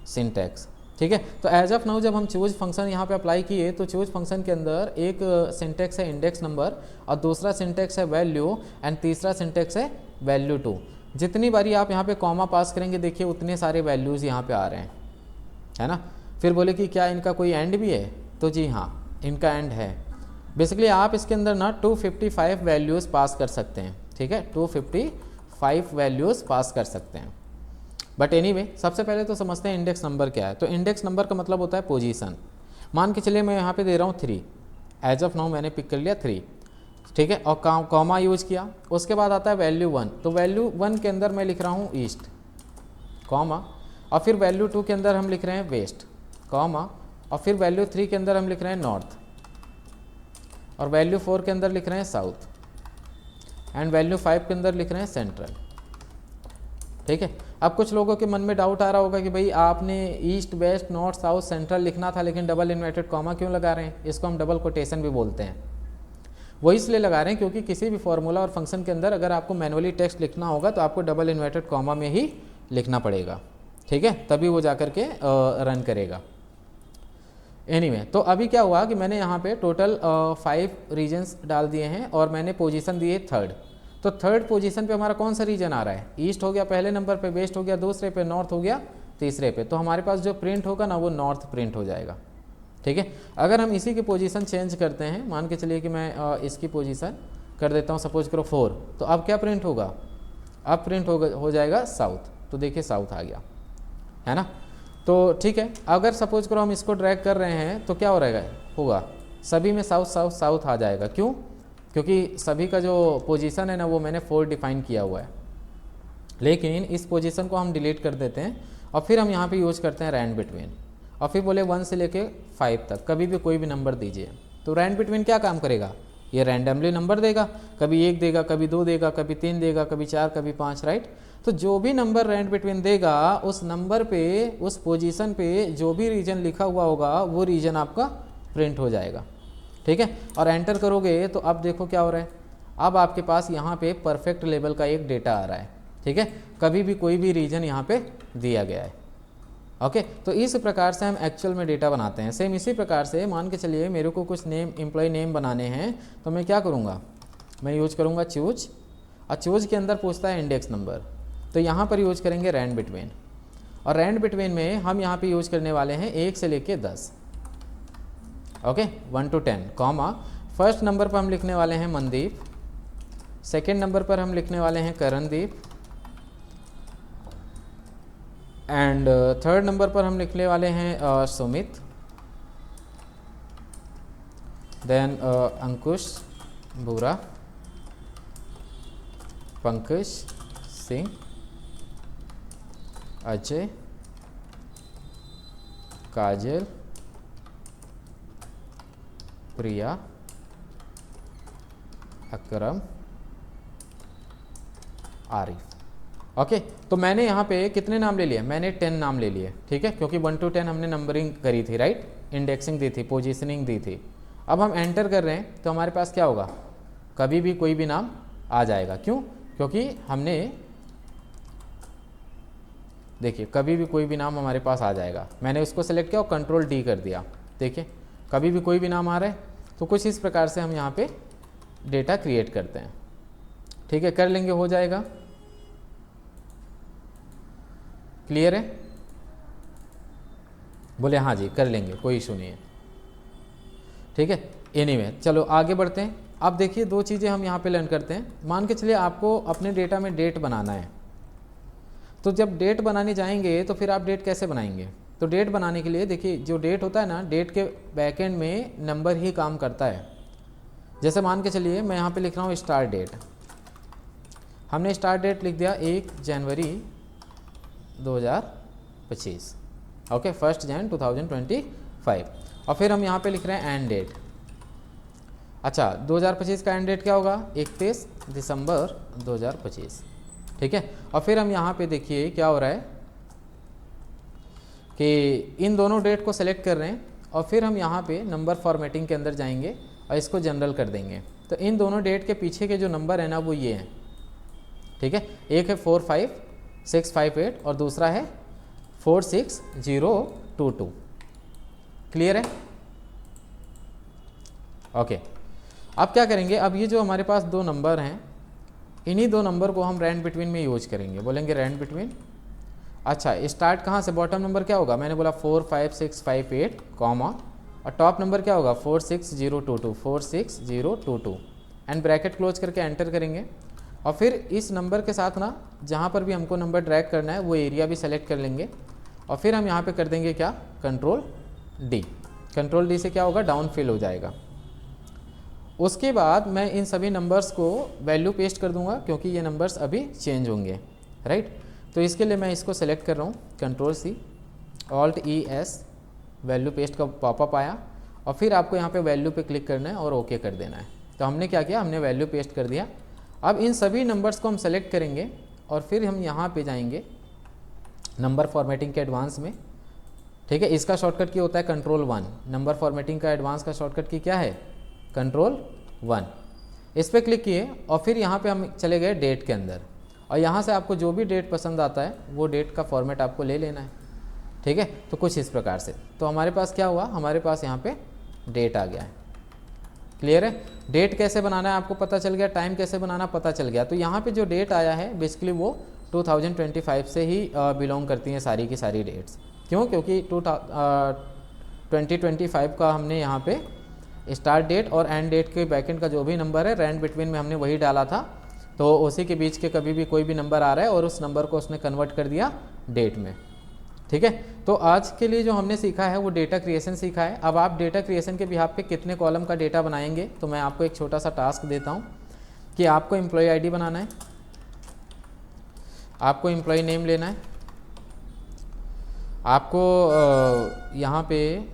सिंटेक्स। ठीक है, तो एज ऑफ नाउ जब हम चूज फंक्शन यहाँ पे अप्लाई किए तो चूज फंक्शन के अंदर एक सिंटेक्स है इंडेक्स नंबर, और दूसरा सिंटेक्स है वैल्यू, एंड तीसरा सिंटेक्स है वैल्यू 2। जितनी बारी आप यहाँ पे कॉमा पास करेंगे, देखिए उतने सारे वैल्यूज़ यहाँ पे आ रहे हैं, है ना। फिर बोले कि क्या इनका कोई एंड भी है, तो जी हाँ, इनका एंड है। बेसिकली आप इसके अंदर ना 255 वैल्यूज़ पास कर सकते हैं। ठीक है, 255 वैल्यूज़ पास कर सकते हैं। बट एनीवे, सबसे पहले तो समझते हैं इंडेक्स नंबर क्या है। तो इंडेक्स नंबर का मतलब होता है पोजीशन। मान के चलिए मैं यहाँ पे दे रहा हूँ 3, एज ऑफ नाउ मैंने पिक कर लिया 3। ठीक है, और कॉमा यूज किया। उसके बाद आता है वैल्यू 1, तो वैल्यू 1 के अंदर मैं लिख रहा हूँ ईस्ट, कॉमा, और फिर वैल्यू 2 के अंदर हम लिख रहे हैं वेस्ट, कॉमा, और फिर वैल्यू 3 के अंदर हम लिख रहे हैं नॉर्थ, और वैल्यू 4 के अंदर लिख रहे हैं साउथ, एंड वैल्यू 5 के अंदर लिख रहे हैं सेंट्रल। ठीक है, अब कुछ लोगों के मन में डाउट आ रहा होगा कि भाई आपने east, west, north, south, central लिखना था, लेकिन डबल इन्वर्टेड कॉमा क्यों लगा रहे हैं। इसको हम डबल कोटेशन भी बोलते हैं। वो इसलिए लगा रहे हैं क्योंकि किसी भी फॉर्मूला और फंक्शन के अंदर अगर आपको मैनुअली टेक्स्ट लिखना होगा तो आपको डबल इन्वर्टेड कॉमा में ही लिखना पड़ेगा। ठीक है, तभी वो जा कर के रन करेगा। एनीवे, तो अभी क्या हुआ कि मैंने यहाँ पे टोटल 5 रीजन्स डाल दिए हैं और मैंने पोजीशन दी है 3rd। तो 3rd पोजीशन पे हमारा कौन सा रीजन आ रहा है, ईस्ट हो गया पहले नंबर पे, वेस्ट हो गया दूसरे पे, नॉर्थ हो गया तीसरे पे। तो हमारे पास जो प्रिंट होगा ना वो नॉर्थ प्रिंट हो जाएगा। ठीक है, अगर हम इसी की पोजीशन चेंज करते हैं, मान के चलिए कि मैं इसकी पोजीशन कर देता हूँ सपोज करो 4, तो अब क्या प्रिंट होगा, अब प्रिंट हो जाएगा साउथ। तो देखिए साउथ आ गया, है ना। तो ठीक है, अगर सपोज करो हम इसको ड्रैग कर रहे हैं तो क्या हो रहेगा, होगा सभी में साउथ साउथ साउथ आ जाएगा। क्यों, क्योंकि सभी का जो पोजीशन है ना वो मैंने 4 डिफाइन किया हुआ है। लेकिन इस पोजीशन को हम डिलीट कर देते हैं और फिर हम यहाँ पे यूज करते हैं रैंड बिटवीन, और फिर बोले 1 से लेके 5 तक कभी भी कोई भी नंबर दीजिए। तो रैंड बिटवीन क्या काम करेगा, ये रैंडमली नंबर देगा, कभी 1 देगा, कभी 2 देगा, कभी 3 देगा, कभी 4, कभी 5, राइट। तो जो भी नंबर रैंड बिटवीन देगा उस नंबर पे, उस पोजीशन पे जो भी रीजन लिखा हुआ होगा वो रीजन आपका प्रिंट हो जाएगा। ठीक है, और एंटर करोगे तो अब देखो क्या हो रहा है, अब आपके पास यहाँ पे परफेक्ट लेवल का एक डेटा आ रहा है। ठीक है, कभी भी कोई भी रीजन यहाँ पे दिया गया है। ओके, तो इस प्रकार से हम एक्चुअल में डेटा बनाते हैं। सेम इसी प्रकार से मान के चलिए मेरे को कुछ नेम, एम्प्लॉय नेम बनाने हैं, तो मैं क्या करूँगा, मैं यूज करूँगा चूज, और चूज के अंदर पूछता है इंडेक्स नंबर, तो यहाँ पर यूज करेंगे रैंड बिटवीन, और रैंड बिटवीन में हम यहाँ पे यूज करने वाले हैं 1 से लेके 10। Okay, 1 to 10, comma, first number पर हम लिखने वाले हैं मनदीप, सेकेंड नंबर पर हम लिखने वाले हैं करणदीप, एंड 3rd नंबर पर हम लिखने वाले हैं सुमित, देन अंकुश बुरा, पंकज सिंह, अजय, काजल, प्रिया, अकरम, आरिफ। ओके, तो मैंने यहाँ पे कितने नाम ले लिए, मैंने 10 नाम ले लिए। ठीक है, क्योंकि 1 to 10 हमने नंबरिंग करी थी, राइट, इंडेक्सिंग दी थी, पोजीशनिंग दी थी। अब हम एंटर कर रहे हैं तो हमारे पास क्या होगा, कभी भी कोई भी नाम आ जाएगा। क्यों, क्योंकि हमने, देखिए कभी भी कोई भी नाम हमारे पास आ जाएगा। मैंने उसको सेलेक्ट किया और कंट्रोल D कर दिया, देखिए कभी भी कोई भी नाम आ रहा है। तो कुछ इस प्रकार से हम यहाँ पे डेटा क्रिएट करते हैं। ठीक है, कर लेंगे, हो जाएगा। क्लियर है, बोले हाँ जी कर लेंगे, कोई इशू नहीं है। ठीक है, एनीवे चलो आगे बढ़ते हैं। अब देखिए 2 चीज़ें हम यहाँ पे लर्न करते हैं। मान के चलिए आपको अपने डेटा में डेट बनाना है, तो जब डेट बनाने जाएंगे तो फिर आप डेट कैसे बनाएंगे। तो डेट बनाने के लिए देखिए जो डेट होता है ना, डेट के बैकएंड में नंबर ही काम करता है। जैसे मान के चलिए मैं यहाँ पे लिख रहा हूँ स्टार्ट डेट, हमने स्टार्ट डेट लिख दिया 1 जनवरी 2025, ओके, 1 जनवरी 2025। और फिर हम यहाँ पे लिख रहे हैं एंड डेट। अच्छा 2025 का एंड डेट क्या होगा, 31 दिसंबर 2025, ठीक है। और फिर हम यहाँ पे देखिए क्या हो रहा है कि इन दोनों डेट को सेलेक्ट कर रहे हैं और फिर हम यहाँ पे नंबर फॉर्मेटिंग के अंदर जाएंगे और इसको जनरल कर देंगे। तो इन दोनों डेट के पीछे के जो नंबर है ना वो ये हैं, ठीक है। एक है 45658 और दूसरा है 46022। क्लियर है? ओके। अब क्या करेंगे, अब ये जो हमारे पास दो नंबर हैं, इन्हीं दो नंबर को हम रैंड बिटवीन में यूज करेंगे। बोलेंगे रैंड बिटवीन। अच्छा स्टार्ट कहाँ से, बॉटम नंबर क्या होगा, मैंने बोला 45658 कॉमा और टॉप नंबर क्या होगा 46022 एंड ब्रैकेट क्लोज करके एंटर करेंगे। और फिर इस नंबर के साथ ना जहाँ पर भी हमको नंबर ड्रैग करना है वो एरिया भी सेलेक्ट कर लेंगे और फिर हम यहाँ पे कर देंगे क्या, कंट्रोल डी। कंट्रोल डी से क्या होगा, डाउन फिल हो जाएगा। उसके बाद मैं इन सभी नंबर्स को वैल्यू पेस्ट कर दूंगा क्योंकि ये नंबर्स अभी चेंज होंगे, राइट। तो इसके लिए मैं इसको सेलेक्ट कर रहा हूँ, control C alt E S, value paste का पॉपअप आया और फिर आपको यहाँ पे वैल्यू पे क्लिक करना है और ओके कर देना है। तो हमने क्या किया, हमने वैल्यू पेस्ट कर दिया। अब इन सभी नंबर्स को हम सेलेक्ट करेंगे और फिर हम यहाँ पे जाएंगे नंबर फॉर्मेटिंग के एडवांस में, ठीक है। इसका शॉर्टकट की होता है कंट्रोल 1, नंबर फॉर्मेटिंग का एडवांस का शॉर्टकट की क्या है, कंट्रोल 1। इस पर क्लिक किए और फिर यहाँ पे हम चले गए डेट के अंदर और यहाँ से आपको जो भी डेट पसंद आता है वो डेट का फॉर्मेट आपको ले लेना है, ठीक है। तो कुछ इस प्रकार से, तो हमारे पास क्या हुआ, हमारे पास यहाँ पे डेट आ गया है। क्लियर है? डेट कैसे बनाना है आपको पता चल गया, टाइम कैसे बनाना पता चल गया। तो यहाँ पे जो डेट आया है बेसिकली वो 2025 से ही बिलोंग करती हैं सारी की सारी डेट्स। क्यों? क्योंकि 2025 का हमने यहाँ पे स्टार्ट डेट और एंड डेट के बैकेंड का जो भी नंबर है रैंड बिटवीन में हमने वही डाला था, तो उसी के बीच के कभी भी कोई भी नंबर आ रहा है और उस नंबर को उसने कन्वर्ट कर दिया डेट में, ठीक है। तो आज के लिए जो हमने सीखा है वो डेटा क्रिएशन सीखा है। अब आप डेटा क्रिएशन के बिहाफ पे कितने कॉलम का डेटा बनाएंगे, तो मैं आपको एक छोटा सा टास्क देता हूँ कि आपको एम्प्लॉय आईडी बनाना है, आपको एम्प्लॉय नेम लेना है, आपको यहाँ पे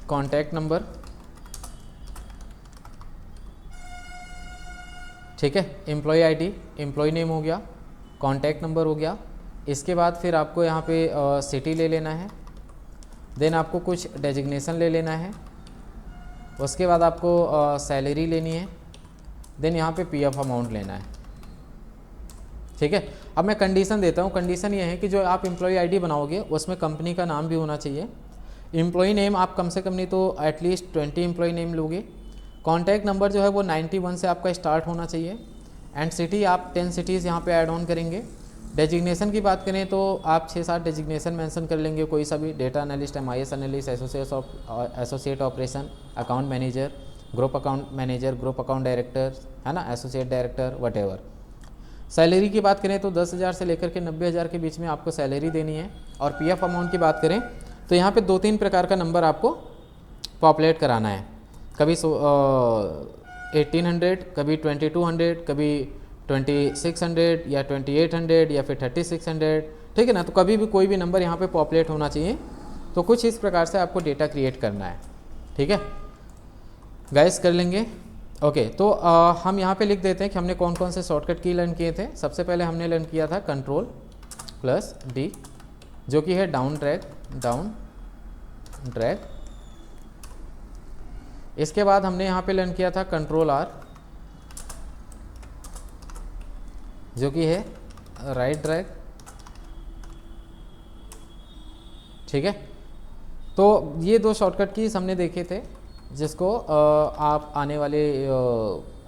कॉन्टैक्ट नंबर, ठीक है, एम्प्लॉय आईडी, एम्प्लॉय नेम हो गया, कॉन्टैक्ट नंबर हो गया। इसके बाद फिर आपको यहाँ पे सिटी ले लेना है, देन आपको कुछ डेजिग्नेशन ले लेना है, उसके बाद आपको सैलरी लेनी है, देन यहाँ पे पीएफ अमाउंट लेना है, ठीक है। अब मैं कंडीशन देता हूँ। कंडीशन ये है कि जो आप एम्प्लॉय आईडी बनाओगे उसमें कंपनी का नाम भी होना चाहिए। एम्प्लॉय नेम आप कम से कम नहीं तो एटलीस्ट 20 एम्प्लॉय नेम लोगे। कॉन्टैक्ट नंबर जो है वो 91 से आपका स्टार्ट होना चाहिए एंड सिटी आप 10 सिटीज़ यहाँ पे ऐड ऑन करेंगे। डेजिग्नेशन की बात करें तो आप 6-7 डेजिग्नेशन मेंशन कर लेंगे, कोई सा भी, data analyst, MIS analyst, associate operation, account manager, group account manager, group account director, है ना, एसोसिएट डायरेक्टर, वटेवर। सैलरी की बात करें तो 10,000 से लेकर के 90,000 के बीच में आपको सैलरी देनी है। और पीएफ अमाउंट की बात करें तो यहाँ पे 2-3 प्रकार का नंबर आपको पॉपुलेट कराना है, कभी 1800, कभी 2200, कभी 2600 या 2800 या फिर 3600, ठीक है ना। तो कभी भी कोई भी नंबर यहाँ पे पॉपुलेट होना चाहिए। तो कुछ इस प्रकार से आपको डेटा क्रिएट करना है, ठीक है गाइस, कर लेंगे। ओके, तो हम यहाँ पे लिख देते हैं कि हमने कौन कौन से शॉर्टकट की लर्न किए थे। सबसे पहले हमने लर्न किया था कंट्रोल+D जो कि है डाउन ड्रैग। इसके बाद हमने यहाँ पे लर्न किया था कंट्रोल+R जो कि है राइट ड्रैग, ठीक है। तो ये दो शॉर्टकट कीज हमने देखे थे जिसको आप आने वाले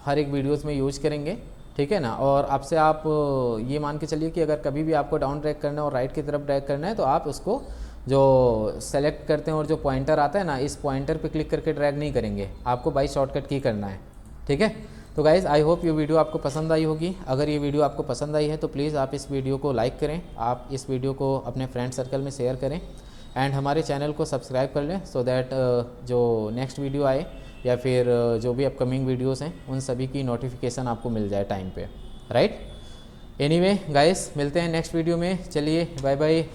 हर एक वीडियोस में यूज करेंगे, ठीक है ना। और आपसे आप ये मान के चलिए कि अगर कभी भी आपको डाउन ड्रैग करना है और राइट की तरफ ड्रैग करना है तो आप उसको जो सेलेक्ट करते हैं और जो पॉइंटर आता है ना, इस पॉइंटर पे क्लिक करके ड्रैग नहीं करेंगे, आपको बाई शॉर्टकट की करना है, ठीक है। तो गाइज़ आई होप ये वीडियो आपको पसंद आई होगी। अगर ये वीडियो आपको पसंद आई है तो प्लीज़ आप इस वीडियो को लाइक करें, आप इस वीडियो को अपने फ्रेंड सर्कल में शेयर करें एंड हमारे चैनल को सब्सक्राइब कर लें सो दैट जो नेक्स्ट वीडियो आए या फिर जो भी अपकमिंग वीडियोस हैं उन सभी की नोटिफिकेशन आपको मिल जाए टाइम पे, राइट। एनीवे गाइस, मिलते हैं नेक्स्ट वीडियो में। चलिए बाय बाय।